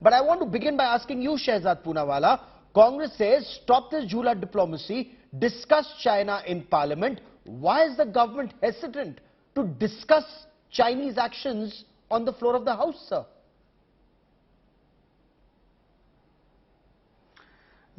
But I want to begin by asking you, Shehzad Poonawalla. Congress says, stop this Jhula diplomacy, discuss China in Parliament. Why is the government hesitant to discuss Chinese actions on the floor of the House, sir?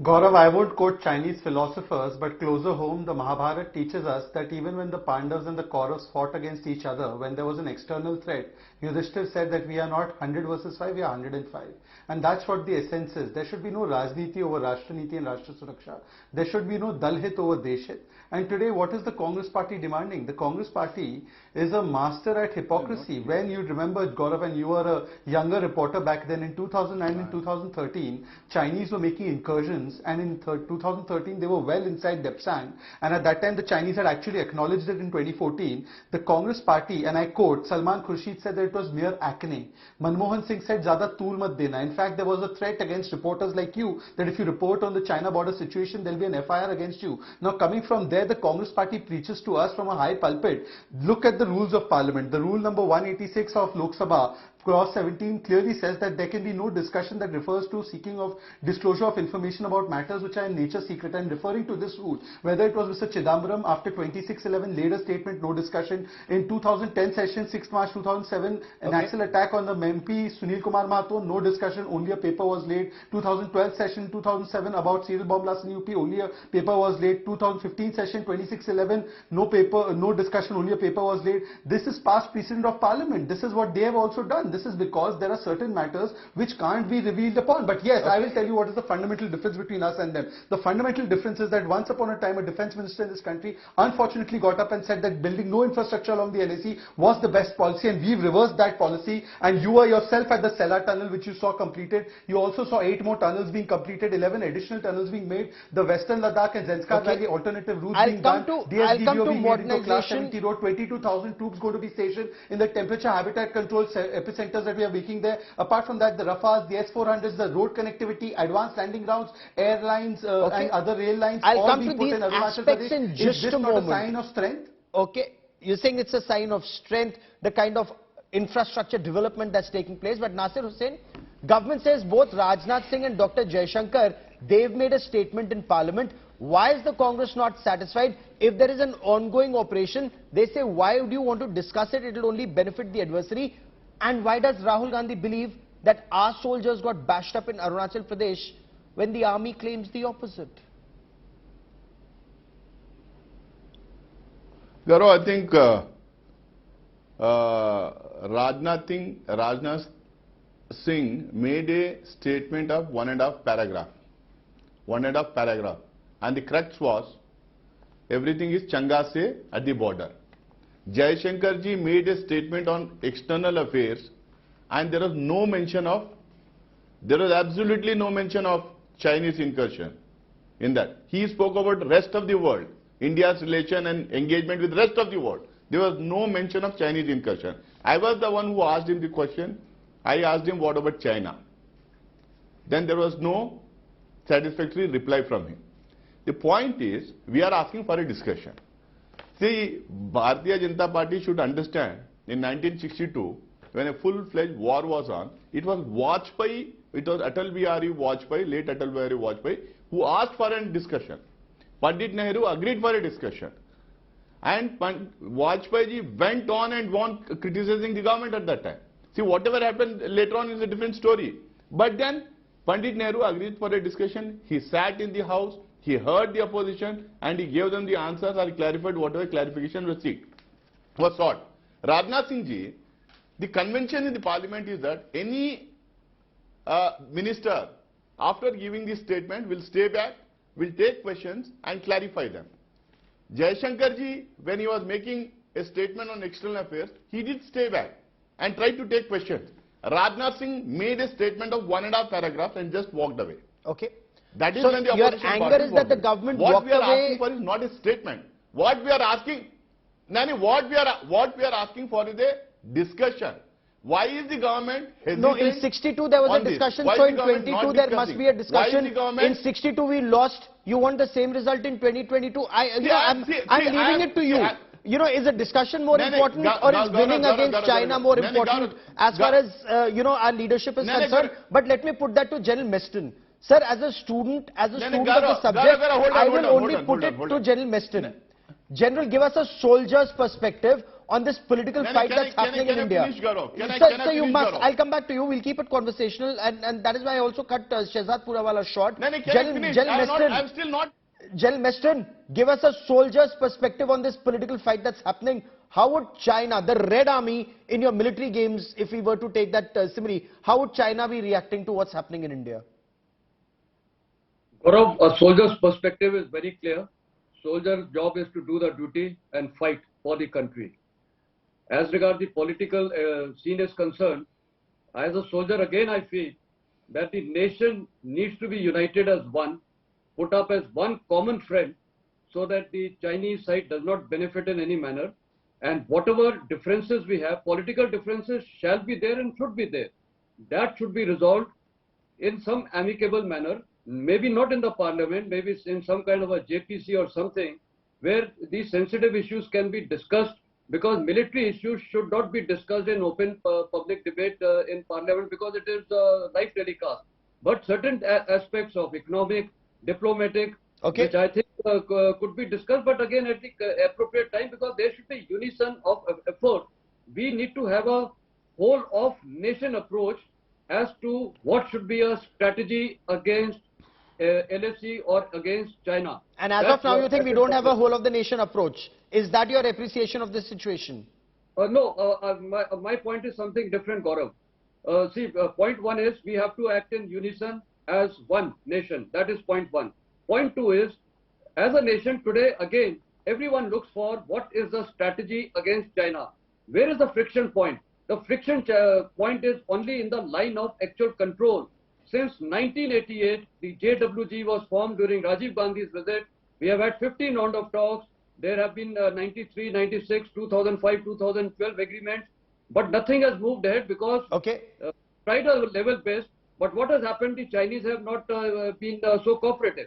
Gaurav, I won't quote Chinese philosophers, but closer home, the Mahabharata teaches us that even when the Pandavas and the Kauravas fought against each other, when there was an external threat, Yudhishthir said that we are not 100 versus 5, we are 105. And that's what the essence is. There should be no Rajniti over Rashtaniti and Rashtra Suraksha. There should be no Dalhit over Deshhit. And today, what is the Congress party demanding? The Congress party is a master at hypocrisy. When you remember, Gaurav, and you were a younger reporter back then, in 2009 and 2013, Chinese were making incursions, and in 2013 they were well inside Depsang, and at that time the Chinese had actually acknowledged it in 2014. The Congress party, and I quote, Salman Khurshid said that it was mere acne. Manmohan Singh said, Zyada tool mat dena. In fact, there was a threat against reporters like you that if you report on the China border situation, there will be an FIR against you. Now, coming from there, the Congress party preaches to us from a high pulpit. Look at the rules of Parliament. The rule number 186 of Lok Sabha, Clause 17 clearly says that there can be no discussion that refers to seeking of disclosure of information about matters which are in nature secret. And referring to this rule, whether it was Mr. Chidambaram after 26/11 laid a statement, no discussion. In 2010 session, 6th March 2007, an actual attack on the MP Sunil Kumar Mahato, no discussion, only a paper was laid. 2012 session, 2007 about serial bomb blast in UP, only a paper was laid. 2015 session, 26/11, no paper, no discussion, only a paper was laid. This is past precedent of Parliament. This is what they have also done. This is because there are certain matters which can't be revealed upon. But yes, I will tell you what is the fundamental difference between us and them. The fundamental difference is that once upon a time a defense minister in this country unfortunately got up and said that building no infrastructure along the LAC was the best policy, and we've reversed that policy. And you are yourself at the Sela tunnel, which you saw completed. You also saw 8 more tunnels being completed, 11 additional tunnels being made, the Western Ladakh and Zanskar Valley alternative routes being done, DSDBO being made into Class 70 road, 22,000 troops going to be stationed in the temperature habitat control epicenters that we are making there. Apart from that, the Rafales, the S-400s, the road connectivity, advanced landing grounds, airlines and other rail lines, all being put in Arunachal Pradesh. In just is this not a sign of strength? Okay, you're saying it's a sign of strength, the kind of infrastructure development that's taking place. But Nasir Hussain, government says both Rajnath Singh and Dr. Jaishankar, they've made a statement in Parliament. Why is the Congress not satisfied? If there is an ongoing operation, they say, why would you want to discuss it? It will only benefit the adversary. And why does Rahul Gandhi believe that our soldiers got bashed up in Arunachal Pradesh when the army claims the opposite? Gaurav, I think Rajnath Singh made a statement of 1.5 paragraph. 1.5 paragraph. And the crux was, everything is Changa se at the border. Jaishankar ji made a statement on external affairs, and there was no mention of, there was absolutely no mention of Chinese incursion in that. He spoke about rest of the world, India's relation and engagement with rest of the world. There was no mention of Chinese incursion. I was the one who asked him the question. I asked him, what about China? Then there was no satisfactory reply from him. The point is, we are asking for a discussion. See, Bharatiya Janata Party should understand, in 1962, when a full-fledged war was on, it was Vajpayee, it was Atal Bihari Vajpayee, late Atal Bihari Vajpayee, who asked for a discussion. Pandit Nehru agreed for a discussion. And Vajpayee ji went on and on criticizing the government at that time. See, whatever happened later on is a different story. But then, Pandit Nehru agreed for a discussion. He sat in the house. He heard the opposition and he gave them the answers or clarified whatever clarification was sought. Rajnath Singh ji, the convention in the Parliament is that any minister, after giving this statement, will stay back, will take questions and clarify them. Jaishankar ji, when he was making a statement on external affairs, he did stay back and tried to take questions. Rajnath Singh made a statement of 1.5 paragraphs and just walked away. Okay. That is so when the your opposition anger is that the government what walked we are away. asking for is not a statement. What we are asking, Nani, what we are asking for is a discussion. Why is the government hesitant? No, in 62 there was a discussion, so in 22 there must be a discussion. In 62 we lost. You want the same result in 2022? I'm leaving it to you. you know, is a discussion more No, no, important or is winning against China more important as far as, you know, our leadership is concerned? But let me put that to General Meston. Sir, as a student of the subject, I will only put it to General Meston. General, give us a soldier's perspective on this political fight that's happening in India. Sir, you must. I'll come back to you. We'll keep it conversational, and that is why I also cut Shehzad Purawala short. I'm still not. General Meston, give us a soldier's perspective on this political fight that's happening. How would China, the Red Army, in your military games, if we were to take that simile, how would China be reacting to what's happening in India? Gaurav, a soldier's perspective is very clear. Soldier's job is to do the duty and fight for the country. As regards the political scene is concerned, as a soldier, again I feel that the nation needs to be united as one, put up as one common friend, so that the Chinese side does not benefit in any manner. And whatever differences we have, political differences shall be there and should be there. That should be resolved in some amicable manner, maybe not in the parliament, maybe in some kind of a JPC or something, where these sensitive issues can be discussed, because military issues should not be discussed in open public debate in parliament, because it is live telecast. But certain aspects of economic, diplomatic, which I think could be discussed, but again at the appropriate time, because there should be unison of effort. We need to have a whole of nation approach as to what should be a strategy against LFC or against China. And as of now, you think we don't have a whole of the nation approach? Is that your appreciation of this situation? No, my point is something different, Gaurav. Point one is we have to act in unison as one nation. That is point one. Point two is, as a nation today, again, everyone looks for what is the strategy against China. Where is the friction point? The friction point is only in the line of actual control. Since 1988, the JWG was formed during Rajiv Gandhi's visit. We have had 15 rounds of talks. There have been 93, 96, 2005, 2012 agreements. But nothing has moved ahead because tried a level base. But what has happened, the Chinese have not been so cooperative.